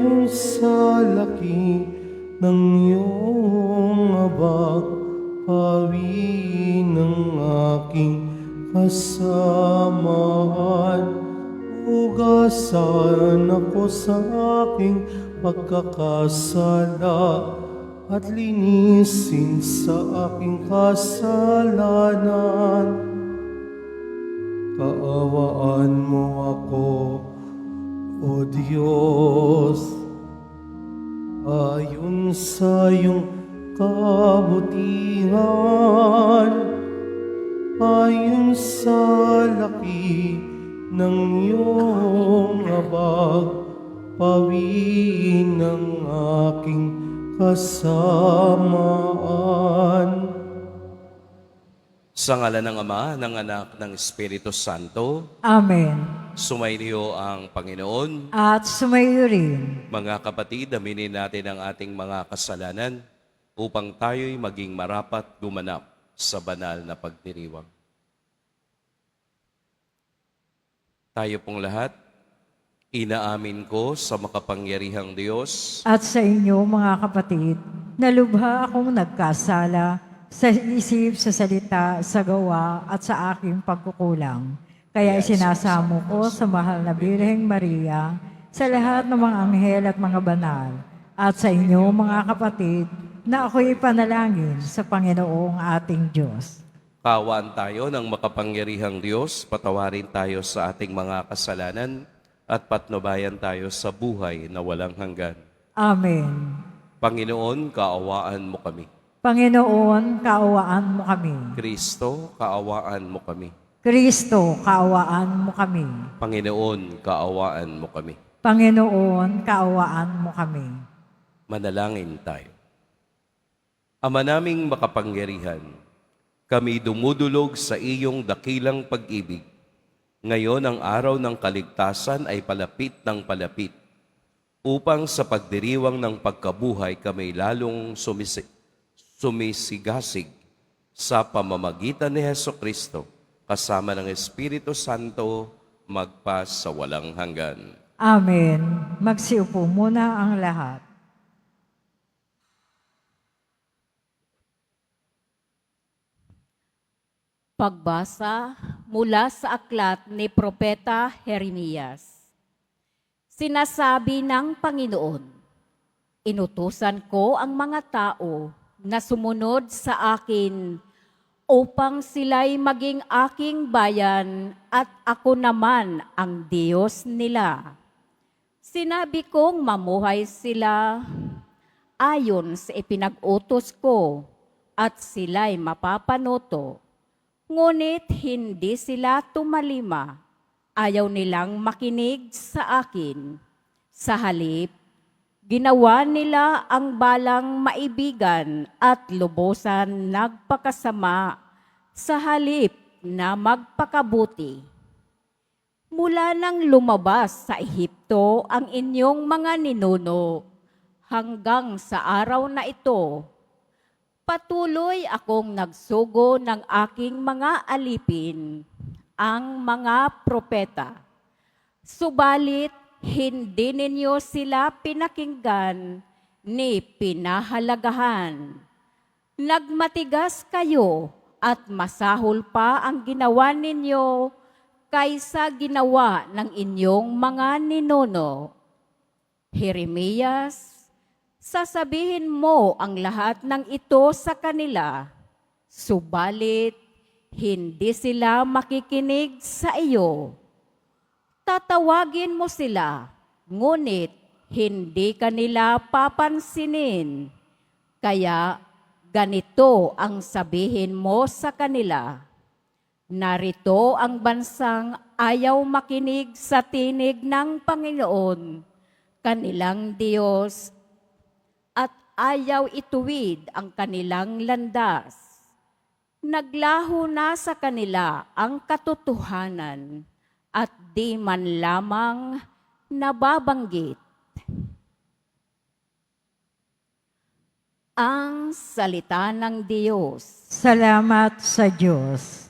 Ayon sa laki ng iyong abag, pawi ng aking kasamaan. Hugasan ako sa aking pagkakasala at linisin sa aking kasalanan. Kaawaan mo ako, O Diyos, ayon sa iyong kabutihan, ayon sa laki ng iyong habag, pawiin ang aking kasamaan. Sa ngalan ng Ama, ng Anak, ng Espiritu Santo, Amen. sumainyo ang Panginoon. At sumayo rin. Mga kapatid, aminin natin ang ating mga kasalanan upang tayo'y maging marapat gumanap sa banal na pagdiriwang. Tayo pong lahat, inaamin ko sa makapangyarihang Diyos At sa inyo, mga kapatid, na lubha akong nagkasala sa isip, sa salita, sa gawa, at sa aking pagkukulang. Kaya isinasamo ko sa mahal na Birheng Maria, sa lahat ng mga anghel at mga banal, at sa inyo, mga kapatid, na ako'y panalangin sa Panginoong ating Diyos. Kaawaan tayo ng makapangyarihang Diyos, patawarin tayo sa ating mga kasalanan at patnubayan tayo sa buhay na walang hanggan. Amen. Panginoon, kaawaan mo kami. Panginoon, kaawaan mo kami. Kristo, kaawaan mo kami. Kristo, kaawaan mo kami. Panginoon, kaawaan mo kami. Panginoon, kaawaan mo kami. Manalangin tayo. Ama naming makapangyarihan, kami dumudulog sa iyong dakilang pag-ibig. Ngayon ang araw ng kaligtasan ay palapit ng palapit, upang sa pagdiriwang ng pagkabuhay kami lalong sumisigasig sa pamamagitan ni Hesukristo, kasama ng Espiritu Santo, magpa sa walang hanggan. Amen. Magsiupo muna ang lahat. Pagbasa mula sa aklat ni Propeta Jeremias. Sinasabi ng Panginoon, inutusan ko ang mga tao na sumunod sa akin upang sila'y maging aking bayan at ako naman ang Diyos nila. Sinabi kong mamuhay sila ayon sa ipinag-utos ko at sila'y mapapanoto. Ngunit hindi sila tumalima, ayaw nilang makinig sa akin. Sa halip, ginawa nila ang balang maibigan at lubusan nagpakasama sa halip na magpakabuti. Mula nang lumabas sa Ehipto ang inyong mga ninuno hanggang sa araw na ito, patuloy akong nagsugo ng aking mga alipin, ang mga propeta. Subalit, hindi ninyo sila pinakinggan ni pinahalagahan. Nagmatigas kayo at masahol pa ang ginawa ninyo kaysa ginawa ng inyong mga ninuno. Jeremias, sasabihin mo ang lahat ng ito sa kanila, subalit hindi sila makikinig sa iyo. Tatawagin mo sila, ngunit hindi kanila papansinin. Kaya ganito ang sabihin mo sa kanila, narito ang bansang ayaw makinig sa tinig ng Panginoon, kanilang Diyos, at ayaw ituwid ang kanilang landas. Naglaho na sa kanila ang katotohanan at di man lamang nababanggit. Ang salita ng Diyos. Salamat sa Diyos.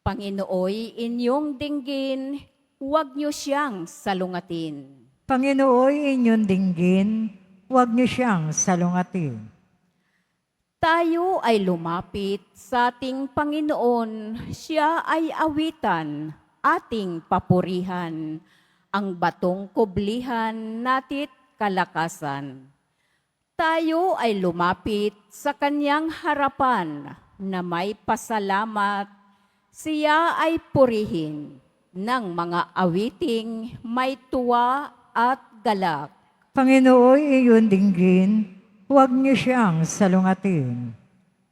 Panginooy inyong dinggin, huwag niyo siyang salungatin. Panginooy inyong dinggin, huwag niyo siyang salungatin. Tayo ay lumapit sa ating Panginoon, siya ay awitan, ating papurihan, ang batong kublihan natit kalakasan. Tayo ay lumapit sa kanyang harapan na may pasalamat, siya ay purihin ng mga awiting may tuwa at galak. Panginooy iyon dinggin, huwag niyo siyang salungatin.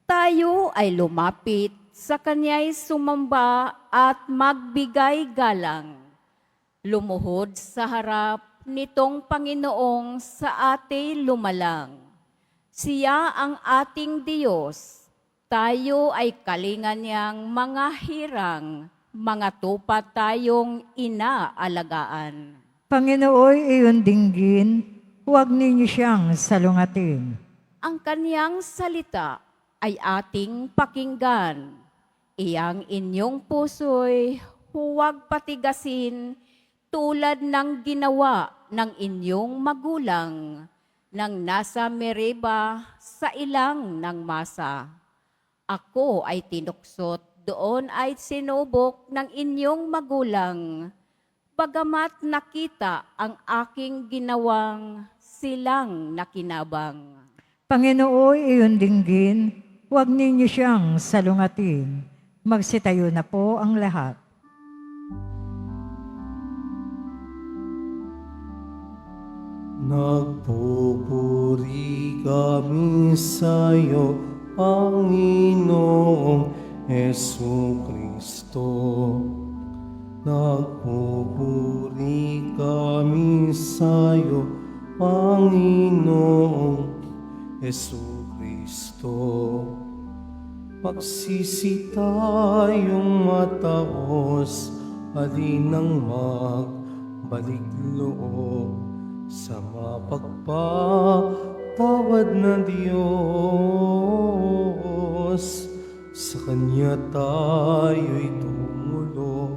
Tayo ay lumapit sa kanya'y sumamba at magbigay galang. Lumuhod sa harap nitong Panginoong sa ate lumalang. Siya ang ating Diyos. Tayo ay kalinga niyang mga hirang, mga tupa tayong inaalagaan. Panginooy iyon dinggin, huwag ninyo siyang salungatin. Ang kaniyang salita ay ating pakinggan. Iyang inyong puso'y huwag patigasin tulad ng ginawa ng inyong magulang nang nasa Mereba sa ilang ng masa. Ako ay tinuksot, doon ay sinubok ng inyong magulang. Bagamat nakita ang aking ginawang, silang nakinabang. Panginooy iyon dinggin, huwag ninyo siyang salungatin. Magsitayo na po ang lahat. Nagpupuri kami sa iyo, Panginoong Hesukristo. Nagpupuri kami sa iyo, Panginoong Hesukristo. Magsisi tayong mataos, halinang magbalik loob sa mapagpatawad na Diyos. Sa Kanya tayo'y tumulong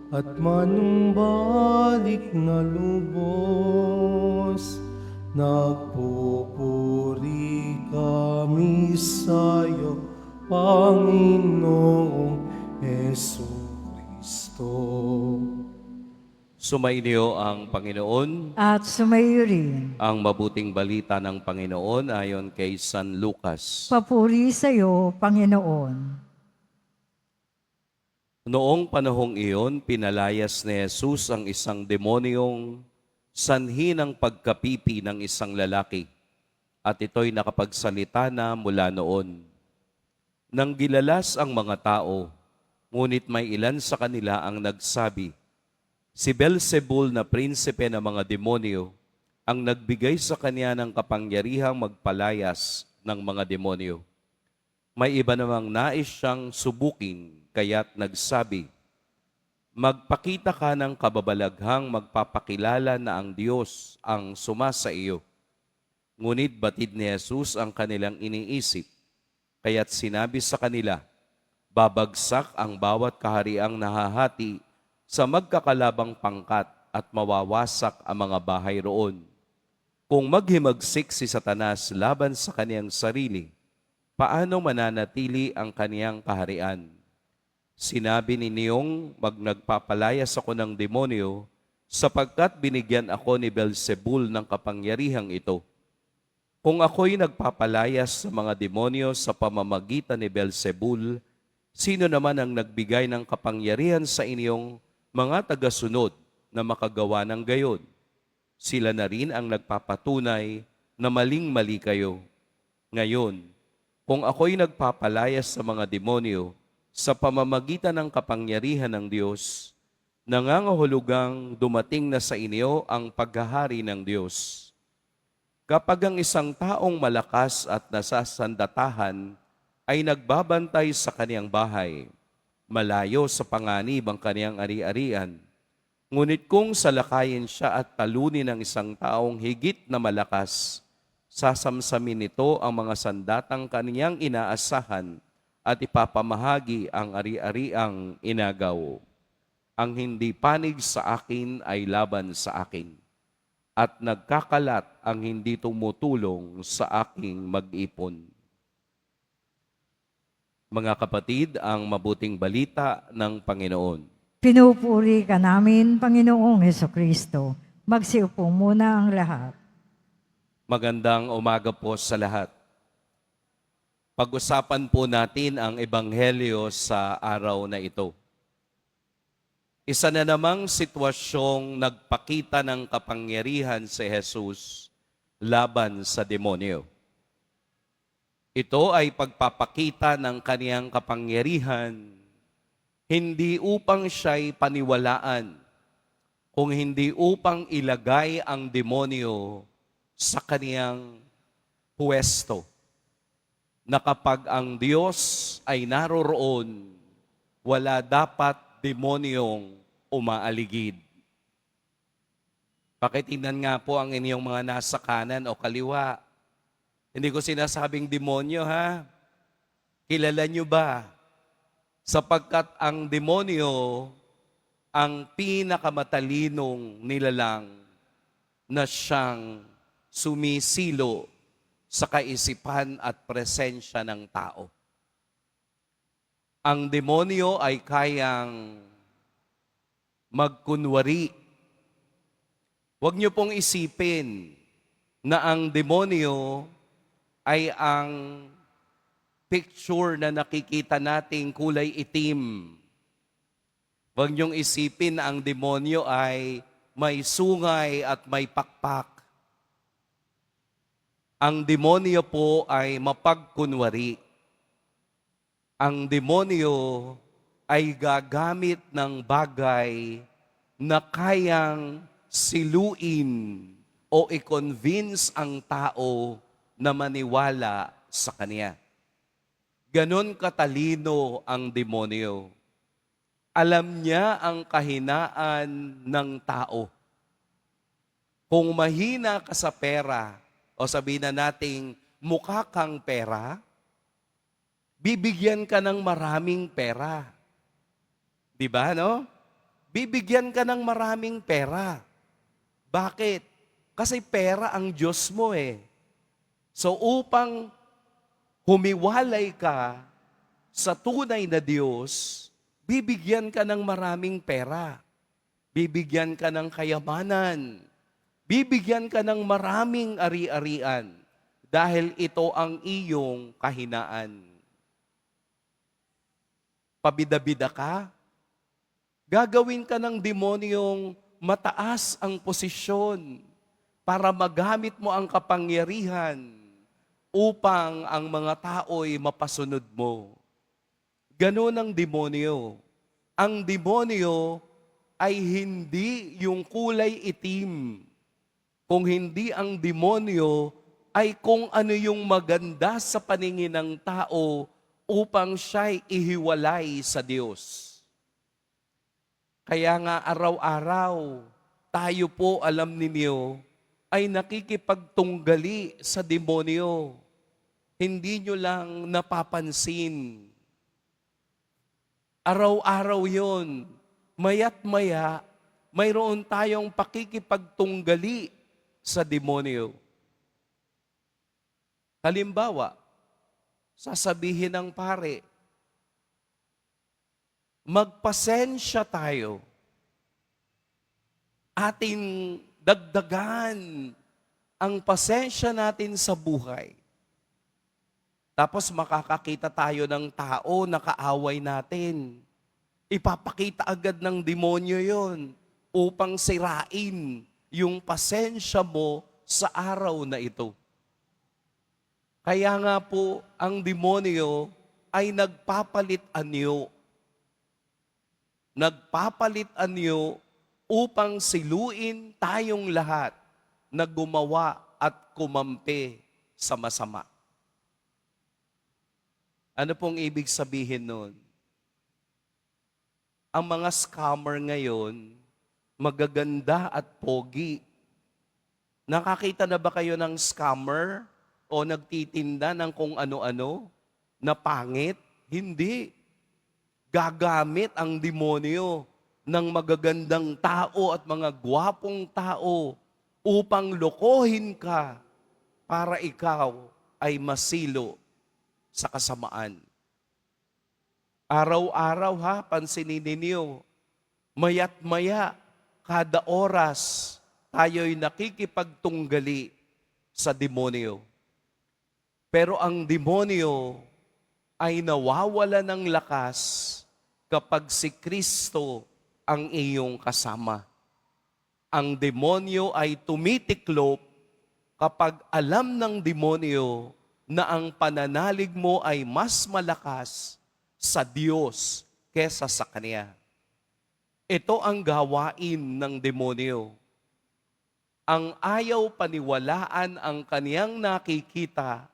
at manumbalik na lubos. Nagpupuri kami sa iyo, Panginoong Hesukristo. Sumainyo ang Panginoon. At sumayo rin. Ang mabuting balita ng Panginoon ayon kay San Lucas. Papuri sa iyo, Panginoon. Noong panahong iyon, pinalayas ni Jesus ang isang demonyong sanhi ng pagkapipi ng isang lalaki, at ito'y nakapagsalita na mula noon. Nang gilalas ang mga tao, ngunit may ilan sa kanila ang nagsabi, si Beelzebul na prinsipe ng mga demonyo ang nagbigay sa kanya ng kapangyarihang magpalayas ng mga demonyo. May iba namang nais siyang subukin, kaya't nagsabi, magpakita ka ng kababalaghang magpapakilala na ang Diyos ang sumasa iyo. Ngunit batid ni Jesus ang kanilang iniisip, kaya't sinabi sa kanila, babagsak ang bawat kahariang nahahati sa magkakalabang pangkat at mawawasak ang mga bahay roon. Kung maghimagsik si Satanas laban sa kaniyang sarili, paano mananatili ang kaniyang kaharian? Sinabi ninyong nagpapalayas ako ng demonyo sapagkat binigyan ako ni Beelzebul ng kapangyarihang ito. Kung ako'y nagpapalayas sa mga demonyo sa pamamagitan ni Beelzebul, sino naman ang nagbigay ng kapangyarihan sa inyong mga tagasunod na makagawa ng gayon? Sila na rin ang nagpapatunay na maling-mali kayo. Ngayon, kung ako'y nagpapalayas sa mga demonyo sa pamamagitan ng kapangyarihan ng Diyos, nangangahulugang dumating na sa inyo ang paghahari ng Diyos. Kapag ang isang taong malakas at nasasandatahan ay nagbabantay sa kaniyang bahay, malayo sa panganib ang kaniyang ari-arian. Ngunit kung salakayin siya at talunin ng isang taong higit na malakas, sasamsamin nito ang mga sandatang kaniyang inaasahan at ipapamahagi ang ari-ariang inagaw. Ang hindi panig sa akin ay laban sa akin. at nagkakalat ang hindi tumutulong sa aking mag-ipon. Mga kapatid, ang mabuting balita ng Panginoon. Pinupuri ka namin, Panginoong Hesukristo. Magsiupo muna ang lahat. Magandang umaga po sa lahat. Pag-usapan po natin ang Ebanghelyo sa araw na ito. Isa na namang sitwasyong nagpakita ng kapangyarihan si Jesus laban sa demonyo. Ito ay pagpapakita ng kaniyang kapangyarihan hindi upang siya'y paniwalaan, kung hindi upang ilagay ang demonyo sa kaniyang puwesto. Na kapag ang Diyos ay naroroon, wala dapat demonyong umaaligid. Pakitingnan nga po ang inyong mga nasa kanan o kaliwa. Hindi ko sinasabing demonyo, ha? Kilala nyo ba? Sapagkat ang demonyo ang pinakamatalinong nilalang na siyang sumisilo sa kaisipan at presensya ng tao. Ang demonyo ay kayang magkunwari. Huwag niyo pong isipin na ang demonyo ay ang picture na nakikita nating kulay itim. Huwag niyong isipin na ang demonyo ay may sungay at may pakpak. Ang demonyo po ay mapagkunwari. Ang demonyo ay gagamit ng bagay na kayang siluin o i-convince ang tao na maniwala sa kanya. Ganon katalino ang demonyo. Alam niya ang kahinaan ng tao. Kung mahina ka sa pera, o sabihin na nating mukha kang pera, bibigyan ka ng maraming pera. Di ba, no? Bibigyan ka ng maraming pera. Bakit? Kasi pera ang Diyos mo eh. So upang humiwalay ka sa tunay na Diyos, bibigyan ka ng maraming pera. Bibigyan ka ng kayamanan. Bibigyan ka ng maraming ari-arian dahil ito ang iyong kahinaan. Pabida-bida ka, gagawin ka ng demonyong mataas ang posisyon para magamit mo ang kapangyarihan upang ang mga tao'y mapasunod mo. Ganon ang demonyo. Ang demonyo ay hindi yung kulay itim. Kung hindi ang demonyo ay kung ano yung maganda sa paningin ng tao upang siya'y ihiwalay sa Diyos. Kaya nga araw-araw, tayo po alam ninyo, ay nakikipagtunggali sa demonyo. Hindi nyo lang napapansin. Araw-araw yon, maya't maya, mayroon tayong pakikipagtunggali sa demonyo. Halimbawa, sasabihin ng pare, magpasensya tayo. Ating dagdagan ang pasensya natin sa buhay. Tapos makakakita tayo ng tao na kaaway natin. Ipapakita agad ng demonyo yon upang sirain yung pasensya mo sa araw na ito. Kaya nga po, ang demonyo ay nagpapalit anyo. Nagpapalit anyo upang siluin tayong lahat na gumawa at kumampi sa masama. Ano pong ibig sabihin nun? Ang mga scammer ngayon, magaganda at pogi. Nakakita na ba kayo ng scammer o nagtitinda ng kung ano-ano na pangit? Hindi. Gagamit ang demonyo ng magagandang tao at mga gwapong tao upang lokohin ka para ikaw ay masilo sa kasamaan. Araw-araw ha, pansinin ninyo, maya't maya, kada oras, tayo'y nakikipagtunggali sa demonyo. Pero ang demonyo ay nawawala ng lakas kapag si Kristo ang iyong kasama. Ang demonyo ay tumitiklop kapag alam ng demonyo na ang pananalig mo ay mas malakas sa Diyos kesa sa Kanya. Ito ang gawain ng demonyo. Ang ayaw paniwalaan ang kaniyang nakikita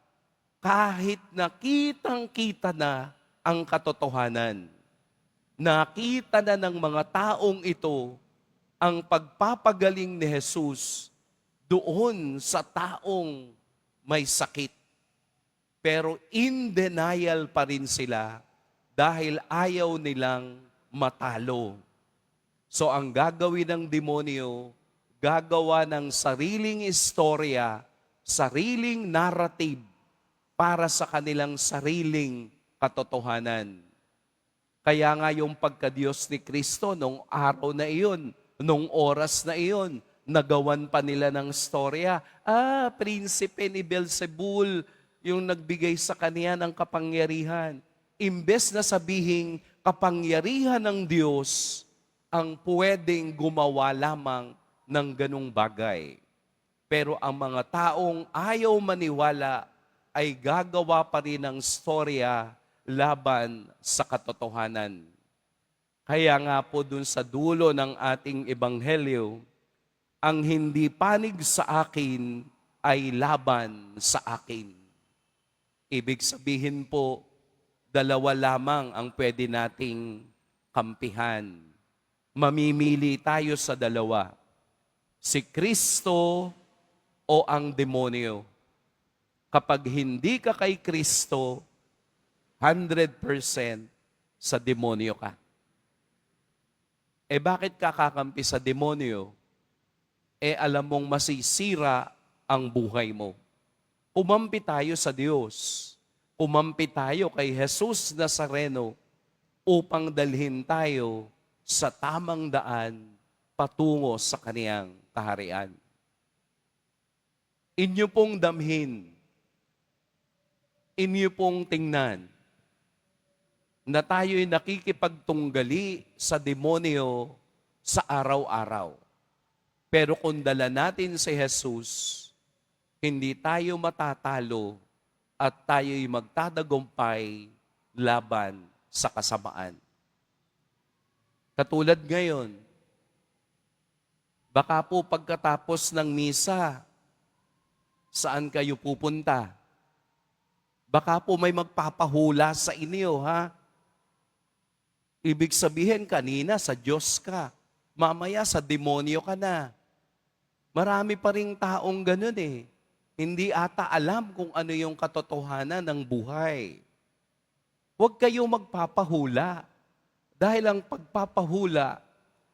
kahit nakitang-kita na ang katotohanan. Nakita na ng mga taong ito ang pagpapagaling ni Jesus doon sa taong may sakit. Pero in denial pa rin sila dahil ayaw nilang matalo. So ang gagawin ng demonyo, gagawa ng sariling istorya, sariling narrative para sa kanilang sariling katotohanan. Kaya nga yung pagka-Diyos ni Kristo nung araw na iyon, nung oras na iyon, nagawan pa nila ng storya. Prinsipe ni Beelzebul, yung nagbigay sa kanya ng kapangyarihan. Imbes na sabihing kapangyarihan ng Diyos ang pwedeng gumawa lamang ng ganung bagay. Pero ang mga taong ayaw maniwala ay gagawa pa rin ng storya laban sa katotohanan. Kaya nga po dun sa dulo ng ating ebanghelyo, ang hindi panig sa akin ay laban sa akin. Ibig sabihin po, dalawa lamang ang pwede nating kampihan. Mamimili tayo sa dalawa. Si Kristo o ang demonyo. Kapag hindi ka kay Kristo, 100% sa demonyo ka. Bakit ka kakampi sa demonyo? Alam mong masisira ang buhay mo. Umampi tayo sa Diyos. Umampi tayo kay Jesus Nazareno upang dalhin tayo sa tamang daan patungo sa kaniyang kaharian. Inyo pong damhin, inyo pong tingnan na tayo'y nakikipagtunggali sa demonyo sa araw-araw. Pero kung dala natin si Jesus, hindi tayo matatalo at tayo'y magtatagumpay laban sa kasamaan. Katulad ngayon, baka po pagkatapos ng misa, saan kayo pupunta? Baka po may magpapahula sa inyo, ha? Ibig sabihin, kanina sa Diyos ka, mamaya sa demonyo ka na. Marami pa ring taong ganun eh. Hindi ata alam kung ano yung katotohanan ng buhay. Huwag kayo magpapahula. Dahil ang pagpapahula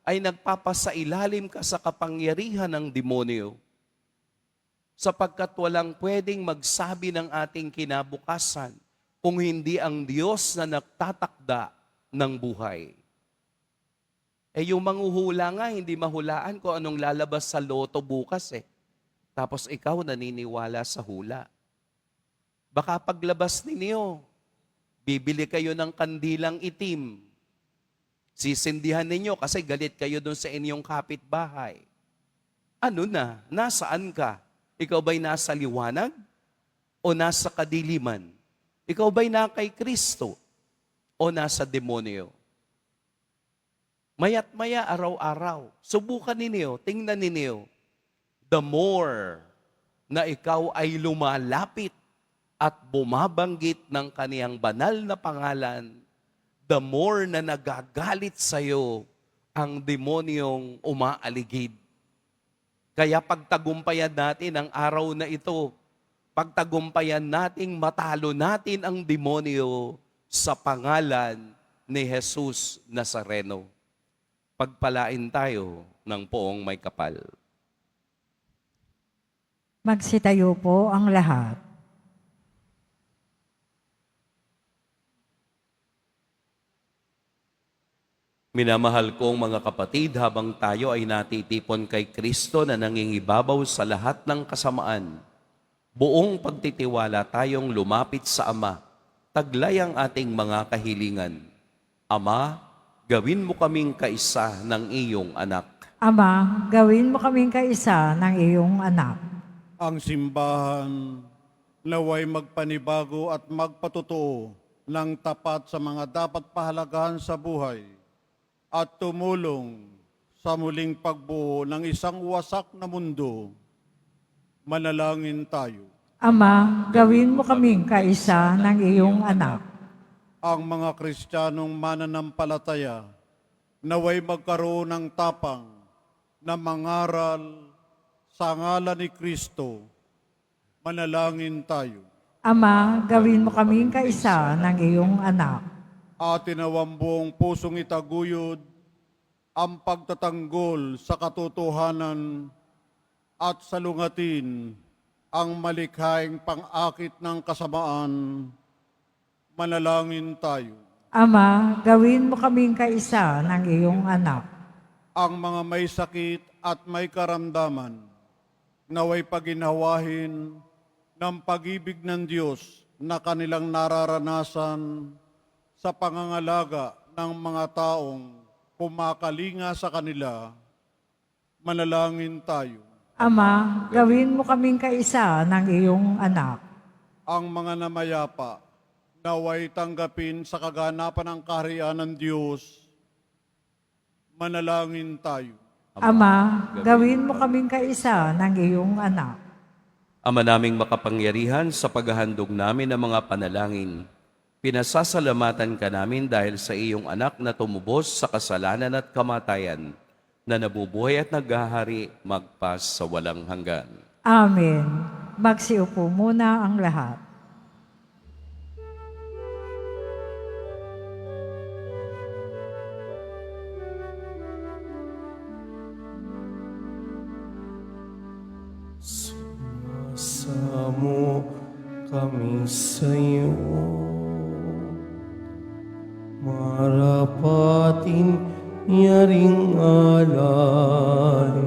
ay nagpapasailalim ka sa kapangyarihan ng demonyo. Sapagkat walang pwedeng magsabi ng ating kinabukasan kung hindi ang Diyos na nagtatakda ng buhay. Yung manghuhula nga, hindi mahulaan kung anong lalabas sa loto bukas eh. Tapos ikaw naniniwala sa hula. Baka paglabas ninyo, bibili kayo ng kandilang itim. Sisindihan ninyo kasi galit kayo doon sa inyong kapitbahay. Ano na? Nasaan ka? Ikaw ba'y nasa liwanag o nasa kadiliman? Ikaw ba'y na kay Kristo o nasa demonyo? Maya't maya, araw-araw, subukan ninyo, tingnan ninyo, the more na ikaw ay lumalapit at bumabanggit ng kaniyang banal na pangalan, the more na nagagalit sa'yo ang demonyong umaaligid. Kaya pagtagumpayan natin ang araw na ito, pagtagumpayan nating matalo natin ang demonyo sa pangalan ni Jesus Nazareno. Pagpalain tayo ng poong may kapal. Magsitayo po ang lahat. Minamahal kong mga kapatid, habang tayo ay natitipon kay Kristo na nangingibabaw sa lahat ng kasamaan, buong pagtitiwala tayong lumapit sa Ama, taglay ang ating mga kahilingan. Ama, gawin mo kaming kaisa ng iyong anak. Ama, gawin mo kaming kaisa ng iyong anak. Ang simbahan naway magpanibago at magpatotoo ng tapat sa mga dapat pahalagahan sa buhay at tumulong sa muling pagbuo ng isang wasak na mundo. Manalangin tayo. Ama, gawin mo kaming kaisa ng iyong anak. Ang mga Kristiyanong mananampalataya naway magkaroon ng tapang na mangaral sa ngalan ni Kristo. Manalangin tayo. Ama, gawin mo kaming kaisa ng iyong anak. Atin nawang buong pusong itaguyod ang pagtatanggol sa katotohanan at salungatin ang malikhaing pang-akit ng kasamaan. Manalangin tayo. Ama, gawin mo kaming kaisa ng iyong anak. Ang mga may sakit at may karamdaman, naway paginhawahin ng pag-ibig ng Diyos na kanilang nararanasan sa pangangalaga ng mga taong kumakalinga sa kanila. Manalangin tayo. Ama, gawin mo kaming kaisa ng iyong anak. Ang mga namayapa, naway tanggapin sa kaganapan ng kaharian ng Diyos. Manalangin tayo. Ama, gawin mo kaming kaisa ng iyong anak. Ama naming makapangyarihan, sa paghahandog namin ng mga panalangin, pinasasalamatan ka namin dahil sa iyong anak na tumubos sa kasalanan at kamatayan, na nabubuhay at naghahari magpas sa walang hanggan. Amen. Magsiupo muna ang lahat. Sumasamo kami sa iyo, marapatin yaring alay.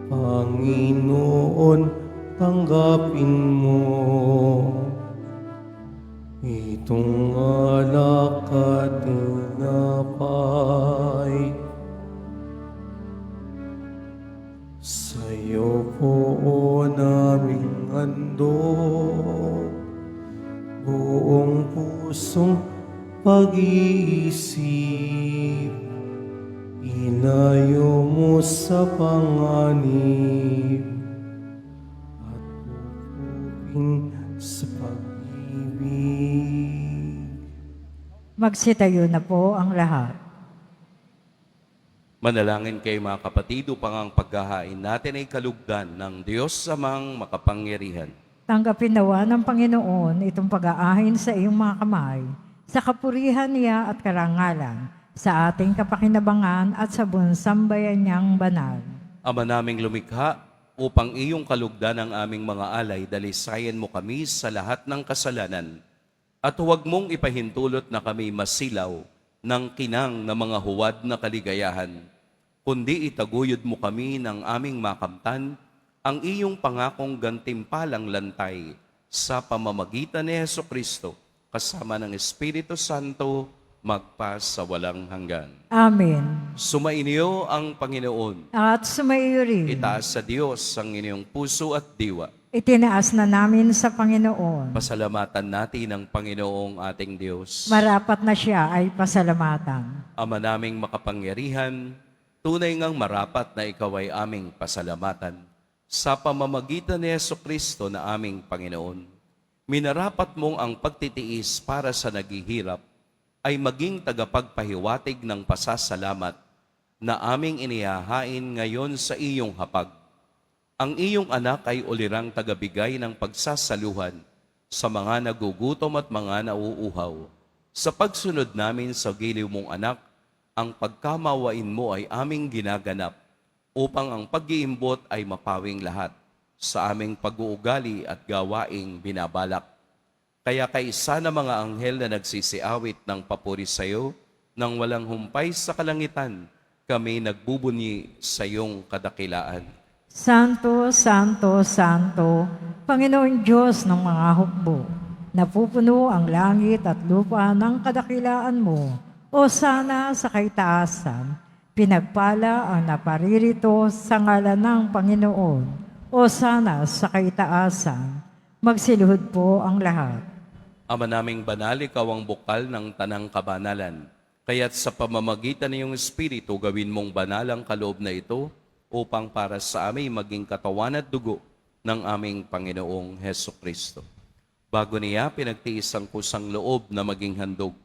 Panginoon, tanggapin mo itong alak at tinapay. Sa'yo po naming handog buong pusong pag-iisip, ilayo mo sa panganib at pupupin sa pag-ibig. Magsitayo na po ang lahat. Manalangin kayo mga kapatid upang ang paghahain natin ay kalugdan ng Diyos Amang makapangyarihan. Tanggapin nawa ng Panginoon itong pag-aahin sa iyong mga kamay, sa kapurihan niya at karangalan, sa ating kapakinabangan at sa buong sambayan niyang banal. Ama naming lumikha, upang iyong kalugdan ang aming mga alay, dalisayan mo kami sa lahat ng kasalanan, at huwag mong ipahintulot na kami masilaw ng kinang na mga huwad na kaligayahan, kundi itaguyod mo kami ng aming makamtan, ang iyong pangakong gantimpalang lantay sa pamamagitan ni Hesukristo, kasama ng Espiritu Santo, magpas sa walang hanggan. Amen. Sumainyo ang Panginoon. At sumaiyo rin. Itaas sa Diyos ang inyong puso at diwa. Itinaas na namin sa Panginoon. Pasalamatan natin ang Panginoong ating Diyos. Marapat na siya ay pasalamatan. Ama naming makapangyarihan, tunay ngang marapat na ikaw ay aming pasalamatan. Sa pamamagitan ni Hesukristo na aming Panginoon, minarapat mong ang pagtitiis para sa naghihirap ay maging tagapagpahiwatig ng pasasalamat na aming inihahain ngayon sa iyong hapag. Ang iyong anak ay ulirang tagabigay ng pagsasaluhan sa mga nagugutom at mga nauuhaw. Sa pagsunod namin sa giliw mong anak, ang pagkamawain mo ay aming ginaganap upang ang pag-iimbot ay mapawing lahat. sa aming pag-uugali at gawaing binabalak. Kaya kaisa na mga anghel na nagsisiawit ng papuri sa iyo, nang walang humpay sa kalangitan, kami nagbubunyi sa iyong kadakilaan. Santo, Santo, Santo, Panginoon Diyos ng mga hukbo, napupuno ang langit at lupa ng kadakilaan mo, o sana sa kaitaasan, pinagpala ang naparirito sa ngalan ng Panginoon, o sana sa kaitaasan, magsiluhod po ang lahat. Ama naming banal, ikaw ang bukal ng tanang kabanalan. Kaya't sa pamamagitan ng iyong Espiritu, gawin mong banal ang kaloob na ito upang para sa amin maging katawan at dugo ng aming Panginoong Heso Kristo. Bago niya pinagtiis ang kusang loob na maging handog,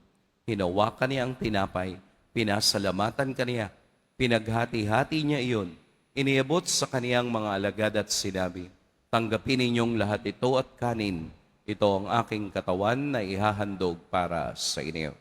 hinawakan niya ang tinapay, pinasalamatan kaniya, pinaghati-hati niya iyon, iniabot sa kaniyang mga alagad at sinabi, tanggapin ninyong lahat ito at kanin, ito ang aking katawan na ihahandog para sa inyo.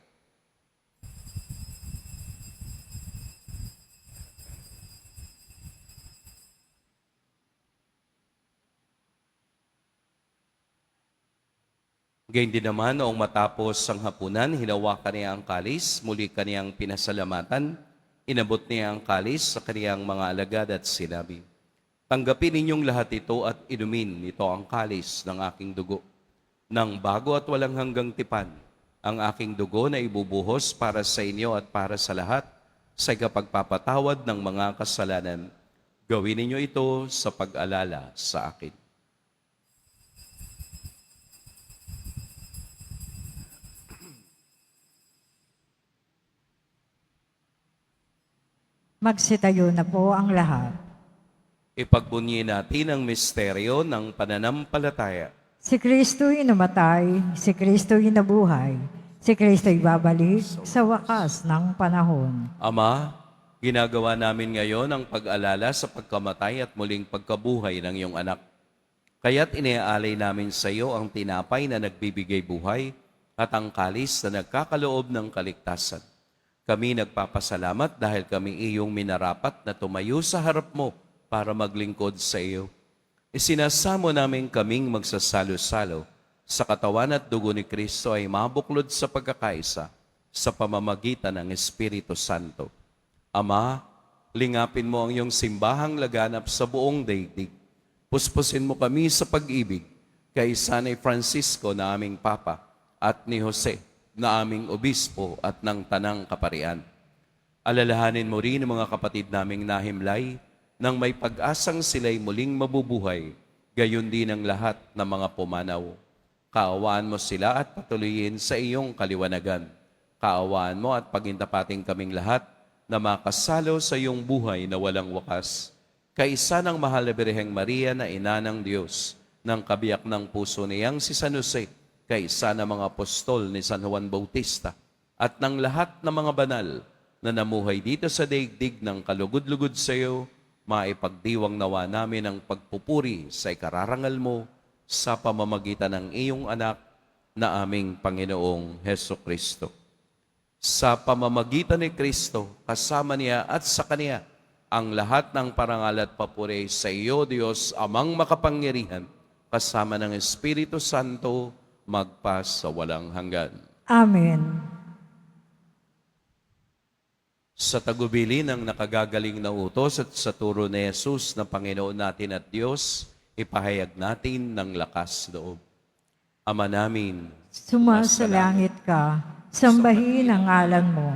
Gayun din naman, noong matapos ang hapunan, hinawakan niya ang kalis, muli kaniyang pinasalamatan, inabot niya ang kalis sa kaniyang mga alagad at sinabi, tanggapin ninyong lahat ito at inumin, ito ang kalis ng aking dugo. Nang bago at walang hanggang tipan, ang aking dugo na ibubuhos para sa inyo at para sa lahat, sa kapagpapatawad ng mga kasalanan. Gawin ninyo ito sa pag-alala sa akin. Magsitayo na po ang lahat. Ipagbunyi natin ang misteryo ng pananampalataya. Si Kristo'y namatay, si Kristo'y nabuhay, si Kristo'y babalik sa wakas ng panahon. Ama, ginagawa namin ngayon ang pag-alala sa pagkamatay at muling pagkabuhay ng iyong anak. Kaya't iniaalay namin sa iyo ang tinapay na nagbibigay buhay at ang kalis na nagkakaloob ng kaligtasan. Kami nagpapasalamat dahil kami iyong minarapat na tumayo sa harap mo para maglingkod sa iyo. Isinasamo namin kaming magsasalo-salo sa katawan at dugo ni Kristo ay mabuklod sa pagkakaisa sa pamamagitan ng Espiritu Santo. Ama, lingapin mo ang iyong simbahang laganap sa buong daigdig. Puspusin mo kami sa pag-ibig kay Sanay Francisco na aming Papa at ni Jose na aming obispo at ng tanang kaparian. Alalahanin mo rin ang mga kapatid naming nahimlay nang may pag-asang sila'y muling mabubuhay, gayon din ang lahat ng mga pumanaw. Kaawaan mo sila at patuloyin sa iyong kaliwanagan. Kaawaan mo at pagintapating kaming lahat na makasalo sa iyong buhay na walang wakas. Kaisa ng mahal na Birheng Maria na ina ng Diyos, ng kabiyak ng puso niyang si San Jose, kaisa ng mga apostol ni San Juan Bautista, at ng lahat ng mga banal na namuhay dito sa daigdig ng kalugod-lugod sa iyo, maipagdiwang nawa namin ang pagpupuri sa ikararangal mo sa pamamagitan ng iyong anak na aming Panginoong Heso Kristo. Sa pamamagitan ni Kristo, kasama niya at sa Kaniya, ang lahat ng parangal at papuri sa iyo, Diyos, Amang makapangyarihan, kasama ng Espiritu Santo, magpa sa walang hanggan. Amen. Sa tagubili ng nakagagaling na utos at sa turo ni Jesus na Panginoon natin at Diyos, ipahayag natin ng lakas loob. Ama namin, Sumasalangit ka, sambahin ang ngalan mo,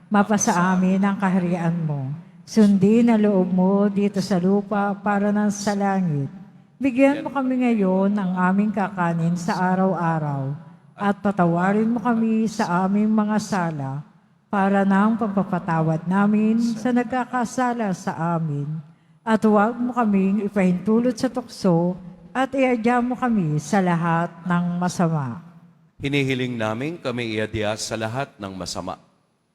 mapasa amin ang kaharian mo, sundin ang loob mo dito sa lupa para ng sa langit. Bigyan mo kami ngayon ng aming kakanin sa araw-araw at patawarin mo kami sa aming mga sala para ng pagpapatawad namin sa nagkakasala sa amin. At huwag mo kaming ipahintulot sa tukso at iadya mo kami sa lahat ng masama. hinihiling namin kami iadya sa lahat ng masama.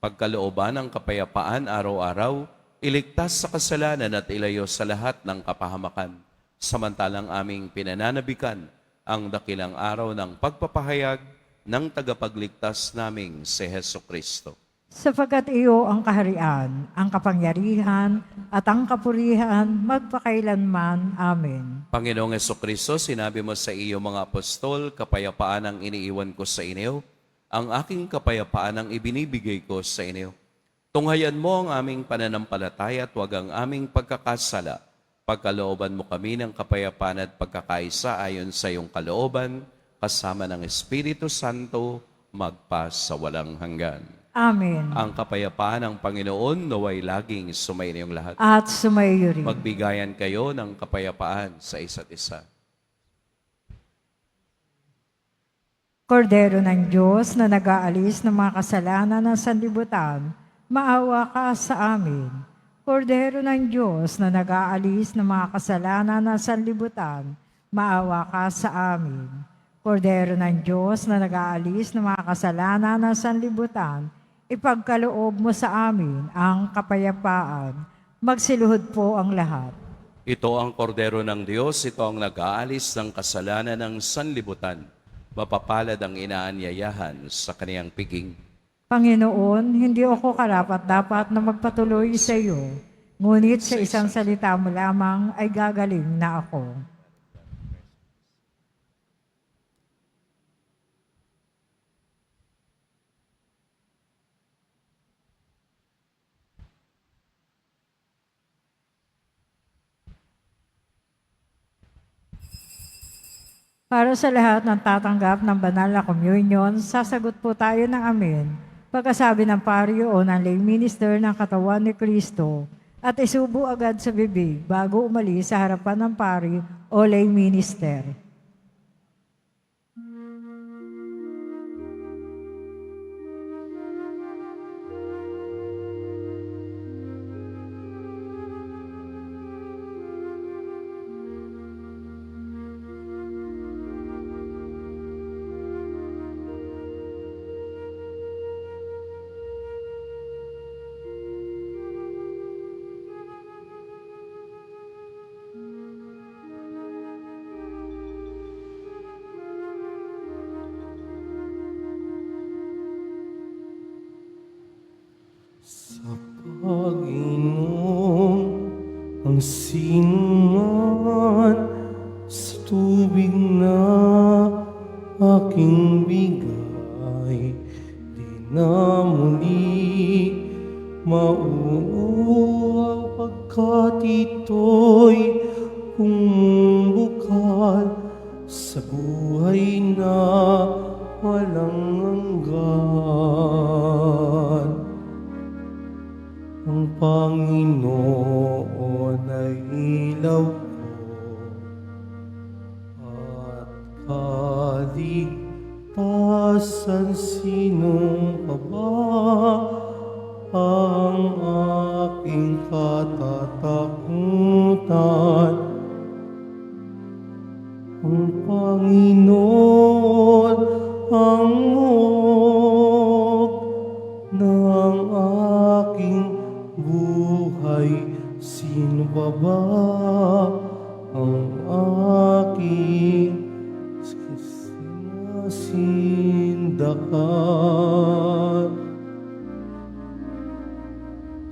Pagkalooban ng kapayapaan araw-araw, iligtas sa kasalanan at ilayo sa lahat ng kapahamakan. Samantalang aming pinananabikan ang dakilang araw ng pagpapahayag ng tagapagligtas naming si Heso Kristo. Sapagkat iyo ang kaharian, ang kapangyarihan, at ang kapurihan magpakailanman. Amen. Panginoong Kristo, sinabi mo sa iyo mga apostol, kapayapaan ang iniiwan ko sa inyo, ang aking kapayapaan ang ibinibigay ko sa inyo. Tunghayan mo ang aming pananampalataya at huwag ang aming pagkakasala. Pagkalooban mo kami ng kapayapaan at pagkakaisa ayon sa iyong kalooban, kasama ng Espiritu Santo, magpa sa walang hanggan. Amen. Ang kapayapaan ng Panginoon naway laging sumainiyong lahat. At sumayo rin. Magbigayan kayo ng kapayapaan sa isa't isa. Kordero ng Diyos na nag-aalis ng mga kasalanan ng sanlibutan, maawa ka sa amin. Kordero ng Diyos na nag-aalis ng mga kasalanan ng sanlibutan, maawa ka sa amin. Kordero ng Diyos na nag-aalis ng mga kasalanan ng sanlibutan, ipagkaloob mo sa amin ang kapayapaan. Magsiluhod po ang lahat. Ito ang kordero ng Diyos, ito ang nag-aalis ng kasalanan ng sanlibutan. Mapapalad ang inaanyayahan sa kaniyang piging. Panginoon, hindi ako karapat-dapat na magpatuloy sa iyo, ngunit sa isang salita mo lamang ay gagaling na ako. Para sa lahat ng tatanggap ng banal na communion, sasagot po tayo ng amen. Pagkasabi ng pari o ng lay minister ng katawan ni Kristo at isubo agad sa bibig bago umalis sa harapan ng pari o lay minister. Sa Panginoon ang sinuman sa tubig na aking bigay, di na muli mauuwaw pagkat ito'y bumubukal sa buhay na walang hanggan. Ang Panginoon ay ilaw ko at kaligtasan. Sinong pa ba ang aking katatakutan? Ang Panginoon ang muog ng aking buhay. Sino pa ba ang aking sinasindakan?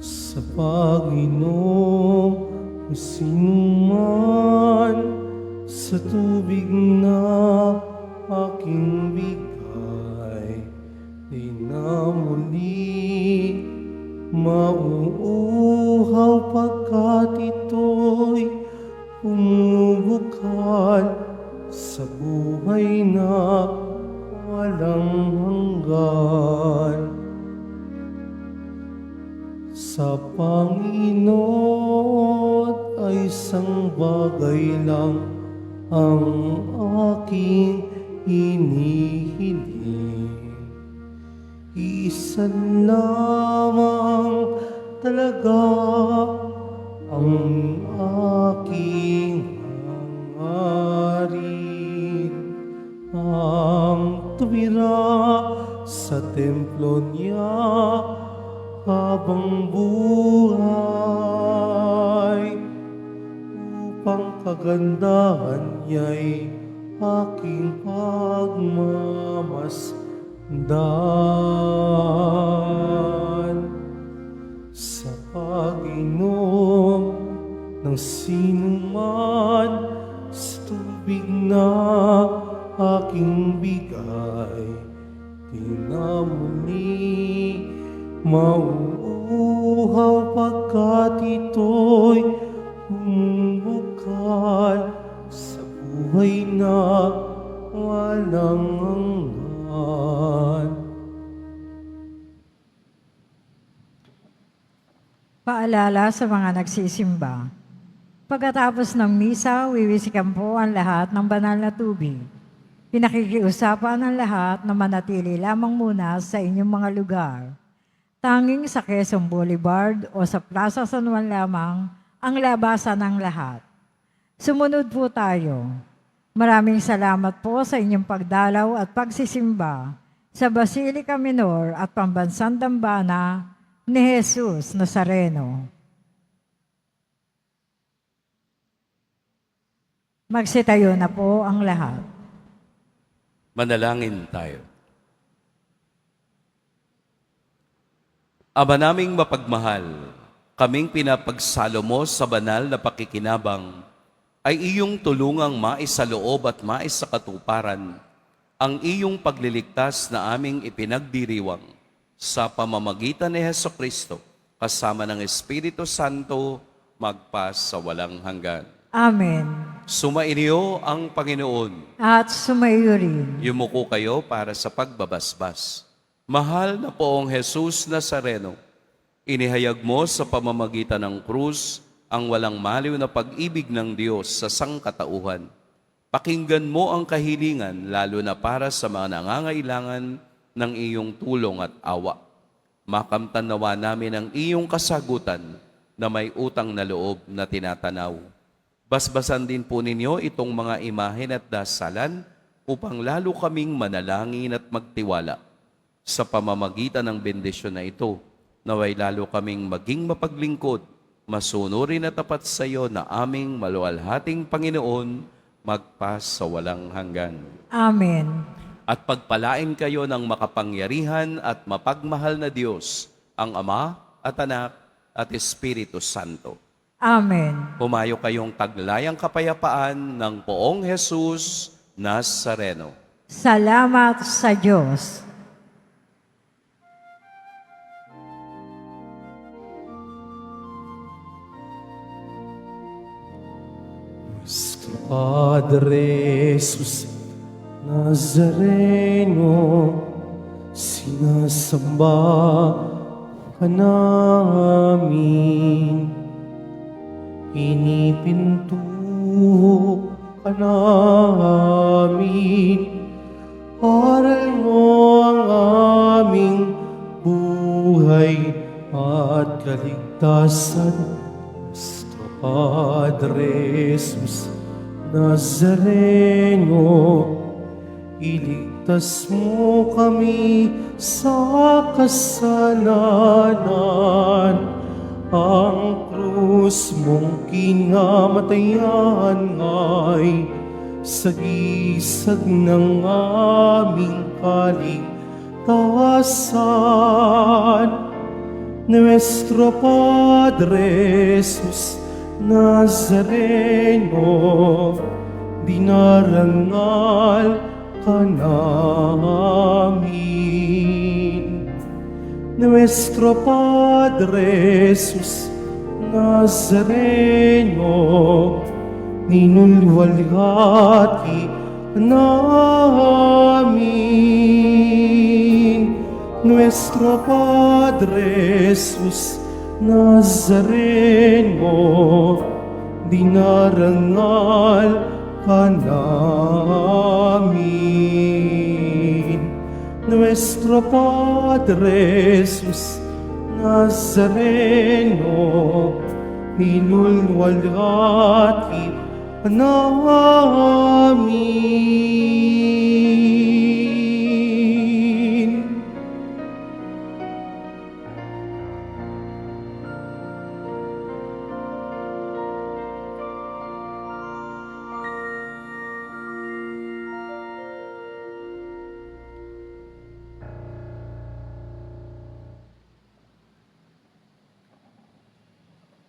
Sa Panginoon sinuman sa tubig na aking bigay, di na muli mauuhaw pagkat ito'y bumubukal sa buhay na walang hanggan. Sa Panginoon ay isang bagay lang ang aking hinihiling. Isa lamang talaga ang aking hangarin, ang tumira sa templo niya habang buhay, upang kagandahan niya'y aking pagmamasdan. Dan sa pag-inom ng sinuman sa tubig na aking bigay, di na muli mauuhaw pagkat ito'y bumukal sa buhay na walang hanggan. Paalala sa mga nagsisimba. Pagkatapos ng misa, wiwisikan po ang lahat ng banal na tubig. Pinakikiusapan ng lahat na manatili lamang muna sa inyong mga lugar. Tanging sa Quezon Boulevard o sa Plaza San Juan lamang ang labasan ng lahat. Sumunod po tayo. Maraming salamat po sa inyong pagdalaw at pagsisimba sa Basilica Minor at Pambansang Dambana ni Jesus Nazareno. Magsitayo na po ang lahat. Manalangin tayo. Ama naming mapagmahal, kaming pinapagsalo mo sa banal na pakikinabang ay iyong tulungang maisaloob at maisakatuparan ang iyong pagliligtas na aming ipinagdiriwang sa pamamagitan ni Hesukristo kasama ng Espiritu Santo magpa sa walang hanggan. Amen. Sumainyo ang Panginoon. At sumaiyo rin. Yumuko kayo para sa pagbabasbas. Mahal na poong Jesus Nazareno, inihayag mo sa pamamagitan ng krus ang walang maliw na pag-ibig ng Diyos sa sangkatauhan. Pakinggan mo ang kahilingan lalo na para sa mga nangangailangan ng iyong tulong at awa. Makamtan nawa namin ang iyong kasagutan na may utang na loob na tinatanaw. Basbasan din po ninyo itong mga imahen at dasalan upang lalo kaming manalangin at magtiwala. Sa pamamagitan ng bendisyon na ito, naway lalo kaming maging mapaglingkod, masunurin at tapat sa iyo na aming maluwalhating Panginoon, magpas sa walang hanggan. Amen. At pagpalain kayo ng makapangyarihan at mapagmahal na Diyos, ang Ama at Anak at Espiritu Santo. Amen. Pumayo kayong taglayang kapayapaan ng poong Jesus Nazareno. Salamat sa Diyos. Nuestro Padre Jesus Nazareno, sinasamba ka namin, pinipintuho ka namin, aral mo ang aming buhay at kaligtasan. Nuestro Padre Jesus Nazareno, iligtas mo kami sa kasalanan. Ang krus mong kinamatayan ay sagisag ng aming kaligtasan. Nuestro Padre Jesus Nazareno, dinarangal ka namin. Nuestro Padre Jesus Nazareno, ninulwalhati namin. Nuestro Padre Jesus Nazareno, dinarangal ka namin. Nuestro Padre Jesus Nazareno, inulwalhati namin.